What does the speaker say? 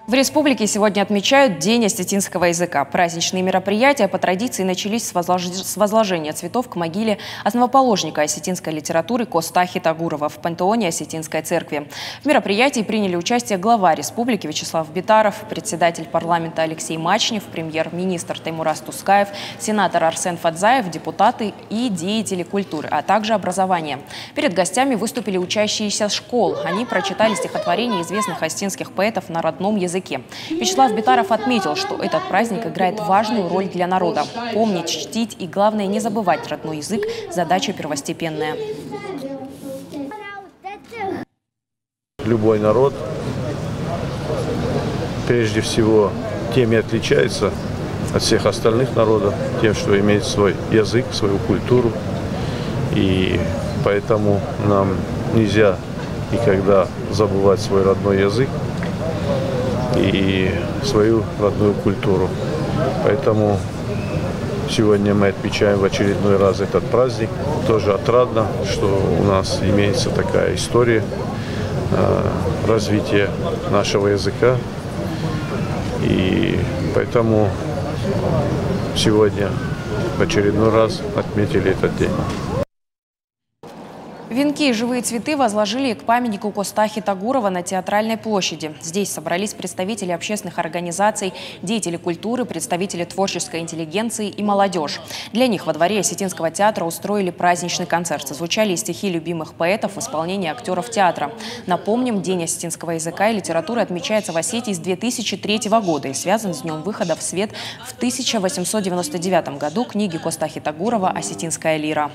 В республике сегодня отмечают День осетинского языка. Праздничные мероприятия по традиции начались с возложения цветов к могиле основоположника осетинской литературы Костахи Тагурова в пантеоне Осетинской церкви. В мероприятии приняли участие глава республики Вячеслав Битаров, председатель парламента Алексей Мачнев, премьер-министр Таймураз Тускаев, сенатор Арсен Фадзаев, депутаты и деятели культуры, а также образования. Перед гостями выступили учащиеся школ. Они прочитали стихотворения известных осетинских поэтов на родном языке. Вячеслав Битаров отметил, что этот праздник играет важную роль для народа. Помнить, чтить и, главное, не забывать родной язык – задача первостепенная. Любой народ, прежде всего, тем и отличается от всех остальных народов, тем, что имеет свой язык, свою культуру. И поэтому нам нельзя никогда забывать свой родной язык и свою родную культуру. Поэтому сегодня мы отмечаем в очередной раз этот праздник. Тоже отрадно, что у нас имеется такая история развития нашего языка. И поэтому сегодня в очередной раз отметили этот день. Венки и живые цветы возложили к памятнику Костахи Тагурова на Театральной площади. Здесь собрались представители общественных организаций, деятели культуры, представители творческой интеллигенции и молодежь. Для них во дворе Осетинского театра устроили праздничный концерт. Звучали стихи любимых поэтов в исполнении актеров театра. Напомним, День осетинского языка и литературы отмечается в Осетии с 2003 года и связан с днем выхода в свет в 1899 году книги Костахи Тагурова «Осетинская лира».